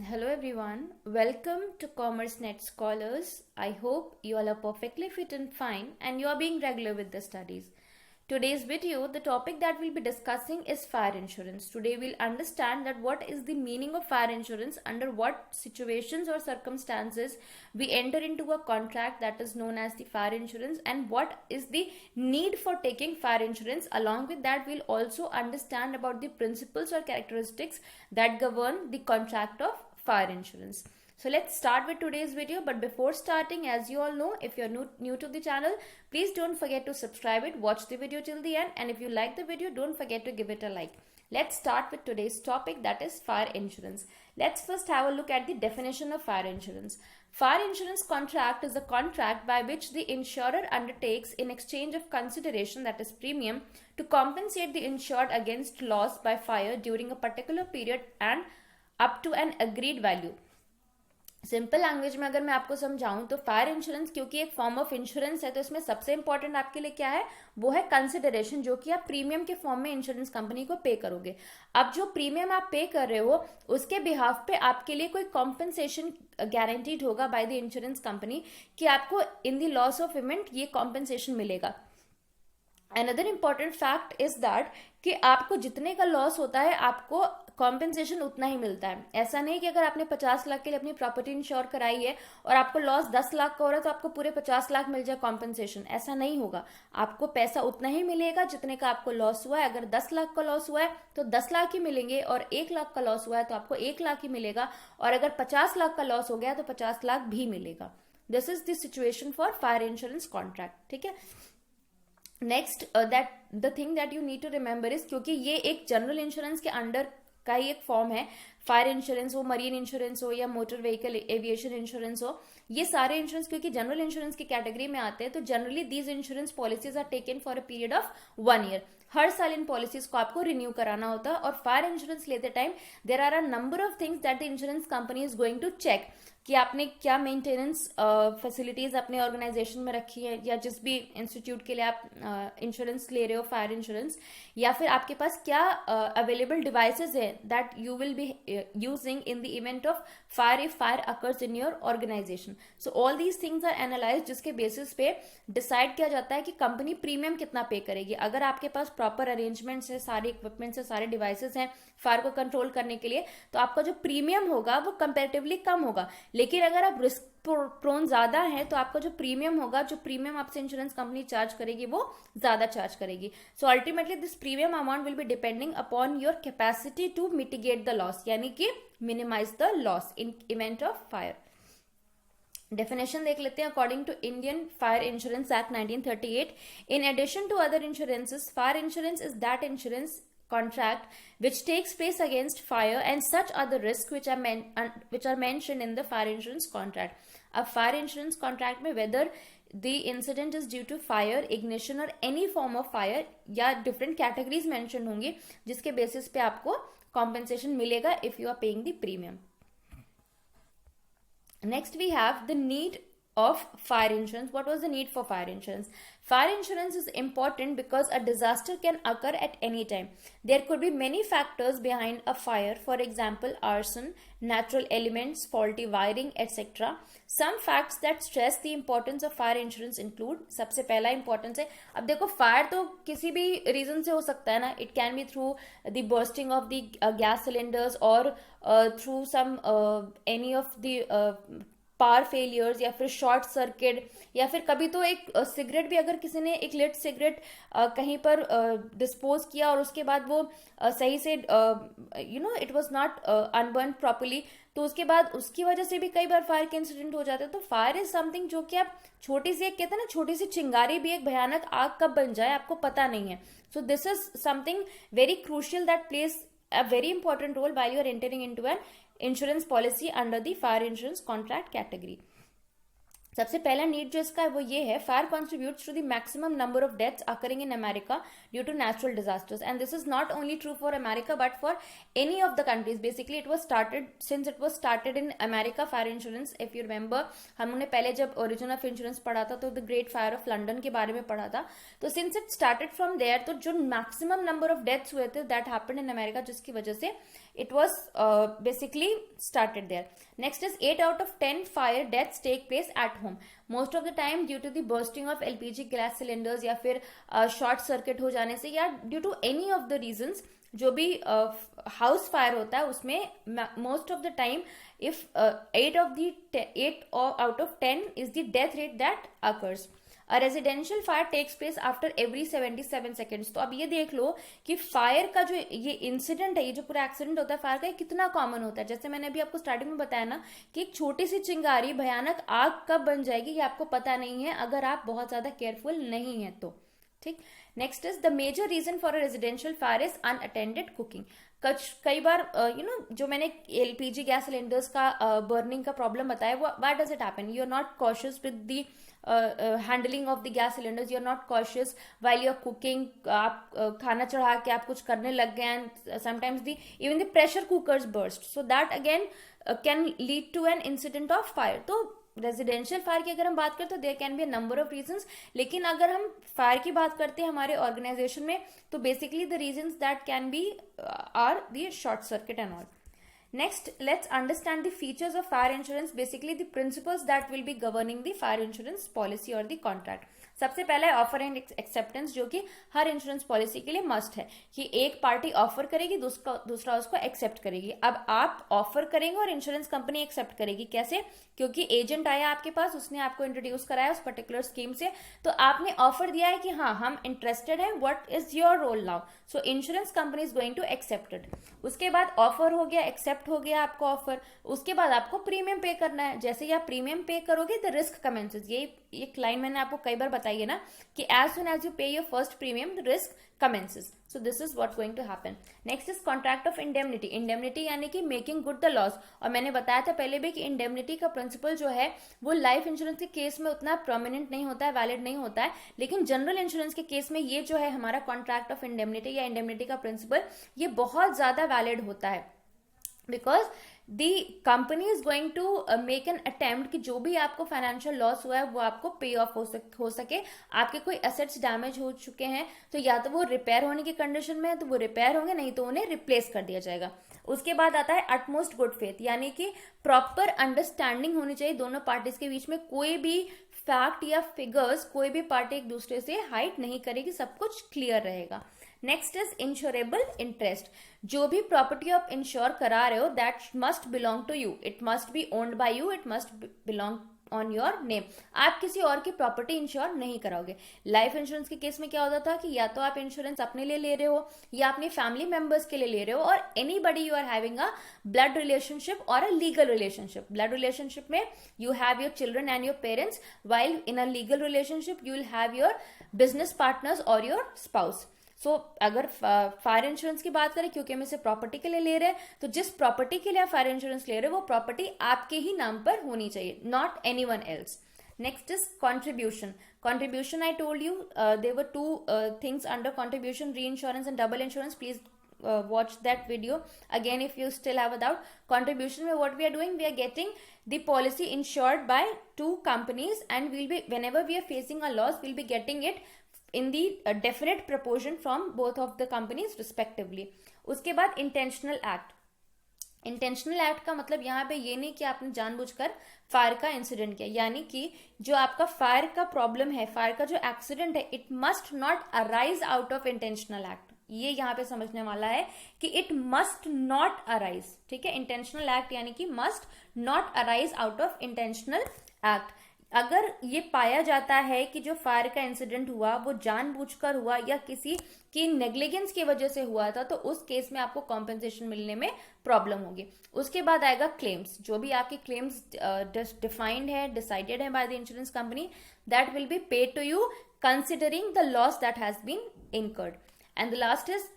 Hello everyone, welcome to CommerceNet Scholars. I hope you all are perfectly fit and fine and you are being regular with the studies. Today's video, the topic that we'll be discussing is fire insurance. Today we'll understand that what is the meaning of fire insurance, under what situations or circumstances we enter into a contract that is known as the fire insurance, and what is the need for taking fire insurance. Along with that, we'll also understand about the principles or characteristics that govern the contract of fire insurance. So let's start with today's video. But before starting, as you all know, if you're new to the channel, please don't forget to subscribe it, watch the video till the end, and if you like the video, don't forget to give it a like. Let's start with today's topic, that is fire insurance. Let's first have a look at the definition of fire insurance. Fire insurance contract is a contract by which the insurer undertakes in exchange of consideration, that is premium, to compensate the insured against loss by fire during a particular period and up to an agreed value. Simple language में अगर मैं आपको समझाऊं तो fire insurance क्योंकि एक form of insurance है, तो इसमें सबसे इंपॉर्टेंट आपके लिए क्या है, वो है कंसिडरेशन, जो कि आप प्रीमियम के फॉर्म में इंश्योरेंस कंपनी को पे करोगे. अब जो प्रीमियम आप पे कर रहे हो उसके बिहाफ पे आपके लिए कोई कॉम्पेंसेशन गारंटीड होगा बाय द इंश्योरेंस कंपनी कि आपको in the loss of event ये कॉम्पेंसेशन मिलेगा. Another important fact is that कि आपको जितने का लॉस होता है आपको कॉम्पेंसेशन उतना ही मिलता है. ऐसा नहीं कि अगर आपने 50 लाख के लिए अपनी प्रॉपर्टी इंश्योर कराई है और आपको लॉस 10 लाख का हो रहा है तो आपको पूरे 50 लाख मिल जाए कॉम्पेंसेशन. ऐसा नहीं होगा. आपको पैसा उतना ही मिलेगा जितने का आपको लॉस हुआ है. अगर 10 लाख का लॉस हुआ है तो 10 लाख ही मिलेंगे, और 1 लाख का लॉस हुआ है तो आपको 1 लाख ही मिलेगा, और अगर 50 लाख का लॉस हो गया तो 50 लाख भी मिलेगा. This is the situation for fire insurance contract. ठीक है. Next that the thing that you need to remember is, क्योंकि ये एक जनरल इंश्योरेंस के अंडर का ही एक फॉर्म है. फायर इंश्योरेंस हो, मरीन इंश्योरेंस हो, या मोटर व्हीकल एविएशन इंश्योरेंस हो, ये सारे इंश्योरेंस क्योंकि जनरल इंश्योरेंस की कैटेगरी में आते हैं, तो generally these insurance policies are taken for a period of 1 year. हर साल इन पॉलिसीज को आपको रिन्यू कराना होता है. और फायर इंश्योरेंस लेते time there are a number of things that the insurance company is going to check कि आपने क्या मेंटेनेंस फैसिलिटीज अपने ऑर्गेनाइजेशन में रखी है, या जिस भी इंस्टीट्यूट के लिए आप इंश्योरेंस ले रहे हो फायर इंश्योरेंस, या फिर आपके पास क्या अवेलेबल डिवाइसेस है that you will be using in the event of fire if fire occurs in your organization. So all these things are analyse, जिसके बेसिस पे डिसाइड किया जाता है कि कंपनी प्रीमियम कितना पे करेगी. अगर आपके पास प्रॉपर अरेंजमेंट्स है, सारे इक्विपमेंट्स है, सारे डिवाइसेस हैं फायर को कंट्रोल करने के लिए, तो आपका जो प्रीमियम होगा वो कंपेरेटिवली कम होगा. लेकिन अगर आप रिस्क प्रोन ज्यादा है तो आपका जो प्रीमियम होगा, जो प्रीमियम आपसे इंश्योरेंस कंपनी चार्ज करेगी, वो ज्यादा चार्ज करेगी. So ultimately this premium amount will be depending upon your capacity to mitigate the loss, यानी कि minimize the loss in event of fire. Definition देख लेते हैं. According to Indian fire insurance act 1938, in addition to other insurances, fire insurance is that insurance contract which takes place against fire and such other risks which are mentioned in the fire insurance contract. अब fire insurance contract में whether the incident is due to fire, ignition or any form of fire, या different categories mentioned होंगी जिसके basis पे आपको compensation मिलेगा if you are paying the premium. Next we have the need of fire insurance. What was the need for fire insurance? Fire insurance is important because a disaster can occur at any time. There could be many factors behind a fire, for example arson, natural elements, faulty wiring, etc. Some facts that stress the importance of fire insurance include, सबसे पहला importance है, अब देखो fire तो किसी भी reason से हो सकता है ना. It can be through the bursting of the gas cylinders, और through some any of the power failures, या फिर शॉर्ट सर्किट, या फिर कभी तो एक सिगरेट भी, अगर किसी ने एक लिट सिगरेट कहीं पर डिस्पोज किया और उसके बाद वो सही से it was not unburn properly, तो उसके बाद उसकी वजह से भी कई बार फायर के इंसिडेंट हो जाते हैं. तो फायर इज समथिंग जो कि आप छोटी सी, एक कहते हैं ना, छोटी सी चिंगारी भी एक भयानक आग कब बन जाए आपको पता नहीं है. So this is something very crucial that plays a very important role while you are entering into an insurance policy under the fire insurance contract category. सबसे पहला नीड जो इसका है वो ये है, fire contributes to the maximum number of deaths occurring in America due to natural disasters, and this is not only true for America but for any of the countries. Basically it was started in America fire insurance. If you remember, हमने पहले जब origin of insurance पढ़ा था तो the great fire of London के बारे में पढ़ा था. तो since it started from there, तो जो मैक्सिमम नंबर ऑफ डेथ्स हुए थे दैट हैपेंड इन अमेरिका, जिसकी वजह से it was basically started there. Next is 8 out of 10 fire deaths take place at home. Most of the time due to the bursting of LPG gas cylinders या फिर short circuit हो जाने से या due to any of the reasons जो भी house fire होता है उसमें most of the time if 8 out of 10 is the death rate that occurs. A residential fire takes place after every 77 seconds. तो अब ये देख लो कि फायर का जो ये इंसिडेंट है, ये जो पूरा एक्सीडेंट होता है फायर का, ये कितना कॉमन होता है. जैसे मैंने अभी आपको स्टार्टिंग में बताया ना कि एक छोटी सी चिंगारी भयानक आग कब बन जाएगी ये आपको पता नहीं है अगर आप बहुत ज्यादा केयरफुल नहीं है तो. ठीक. Next is the major reason for a residential fire is unattended cooking. कई बार जो मैंने एलपीजी गैस सिलेंडर्स का बर्निंग का प्रॉब्लम बताया, what does it happen, you are not cautious with the handling of the gas cylinders, you are not cautious while you are cooking. आप खाना चढ़ा के आप कुछ करने लग गए and sometimes the even the pressure cookers burst, so that again can lead to an incident of fire. तो रेजिडेंशियल फायर की अगर हम बात करें तो there can be a number of reasons, लेकिन अगर हम फायर की बात करते हैं हमारे ऑर्गेनाइजेशन में तो basically the reasons that can be are the short circuit and all. Next, let's understand the features of fire insurance, basically the principles that will be governing the fire insurance policy or the contract. सबसे पहला है offer and acceptance, जो कि हर insurance policy के लिए must है कि एक पार्टी ऑफर करेगी, दूसरा उसको एक्सेप्ट करेगी. अब आप ऑफर करेंगे और इंश्योरेंस कंपनी एक्सेप्ट करेगी. कैसे? क्योंकि एजेंट आया आपके पास, उसने आपको इंट्रोड्यूस कराया उस पर्टिकुलर स्कीम से, तो आपने ऑफर दिया है कि हाँ हम इंटरेस्टेड हैं, what is your role now, so insurance company is going to accept it. उसके बाद ऑफर हो गया, एक्सेप्ट हो गया आपको ऑफर, उसके बाद आपको प्रीमियम पे करना है. जैसे ही आप प्रीमियम पे करोगे द रिस्क कमेंसेस. ये एक लाइन मैंने आपको कई बार बताई है ना कि एज सुन एज यू पे your first premium the risk commences. So this is what's going to happen. Next is contract of indemnity. Indemnity यानी कि making good the loss. और मैंने बताया था पहले भी कि indemnity का प्रिंसिपल जो है वो लाइफ इंश्योरेंस के केस में उतना प्रोमिनेंट नहीं होता है, वैलिड नहीं होता है, लेकिन जनरल इंश्योरेंस के केस में ये जो है हमारा कॉन्ट्रैक्ट ऑफ इंडेमनिटी या इंडेमनिटी का प्रिंसिपल ये बहुत ज्यादा वैलिड होता है. Because the company is going to make an attempt कि जो भी आपको फाइनेंशियल लॉस हुआ है वो आपको पे ऑफ हो सके. आपके कोई एसेट्स डैमेज हो चुके हैं तो या तो वो रिपेयर होने की कंडीशन में है तो वो रिपेयर होंगे, नहीं तो उन्हें रिप्लेस कर दिया जाएगा. उसके बाद आता है अटमोस्ट गुड फेथ, यानी कि प्रॉपर अंडरस्टैंडिंग होनी चाहिए दोनों पार्टीज के बीच में. कोई भी फैक्ट या फिगर्स कोई भी पार्टी एक दूसरे से हाइड नहीं करेगी, सब कुछ क्लियर रहेगा. Next is insurable interest. जो भी प्रॉपर्टी आप इंश्योर करा रहे हो that must belong to you, it must be owned by you, it must belong on your name. आप किसी और की प्रॉपर्टी इंश्योर नहीं कराओगे. लाइफ इंश्योरेंस के केस में क्या होता था कि या तो आप इंश्योरेंस अपने लिए ले रहे हो या अपनी फैमिली मेंबर्स के लिए ले रहे हो, और anybody you are having a blood relationship और a legal relationship. Blood relationship में you have your children and your parents, while in a legal relationship you will have your business partners or your spouse. सो अगर fire insurance की बात करें, क्योंकि हम इसे property के लिए ले रहे हैं, तो जिस प्रॉपर्टी के लिए आप फायर इंश्योरेंस ले रहे हो वो प्रॉपर्टी आपके ही नाम पर होनी चाहिए, not anyone else. Next is contribution. Contribution, I told you there were two things under contribution, reinsurance and double insurance. Please watch that video again if you still have a doubt. Contribution में what we are doing, we are getting the policy insured by two companies and we'll be, whenever we are facing a loss, we'll be getting it in the definite proportion from both of the companies respectively. उसके बाद intentional act. Intentional act का मतलब यहाँ पे ये नहीं कि आपने जानबूझकर फायर का इंसिडेंट किया, यानी कि जो आपका फायर का प्रॉब्लम है, फायर का जो एक्सीडेंट है, it must not arise out of intentional act. ये यहाँ पे समझने वाला है कि इट मस्ट नॉट अराइज. ठीक है, इंटेंशनल एक्ट यानी कि must not arise out of intentional act. अगर ये पाया जाता है कि जो फायर का इंसिडेंट हुआ वो जानबूझकर हुआ या किसी की नेग्लिजेंस की वजह से हुआ था, तो उस केस में आपको कॉम्पेंसेशन मिलने में प्रॉब्लम होगी. उसके बाद आएगा क्लेम्स. जो भी आपके क्लेम्स डिफाइंड है, डिसाइडेड है by the insurance company, that will be paid to you considering the loss that has been incurred. And the last is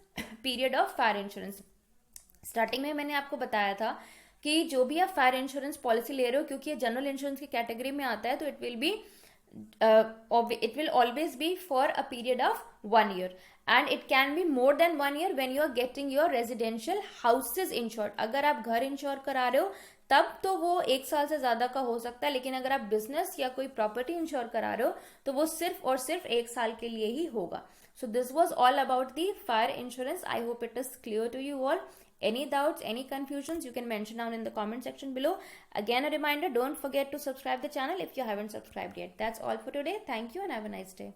period of fire insurance. Starting में मैंने आपको बताया था कि जो भी आप फायर इंश्योरेंस पॉलिसी ले रहे हो, क्योंकि ये जनरल इंश्योरेंस की कैटेगरी में आता है, तो it will always be for a period of 1 year and it can be more than 1 year when you are getting your residential houses insured. अगर आप घर इंश्योर करा रहे हो तब तो वो 1 साल से ज्यादा का हो सकता है, लेकिन अगर आप बिजनेस या कोई प्रॉपर्टी इंश्योर करा रहे हो तो वो सिर्फ और सिर्फ 1 साल के लिए ही होगा. So this was all about the fire insurance. I hope it is clear to you all. Any doubts, any confusions, you can mention down in the comment section below. Again, a reminder, don't forget to subscribe the channel if you haven't subscribed yet. That's all for today. Thank you and have a nice day.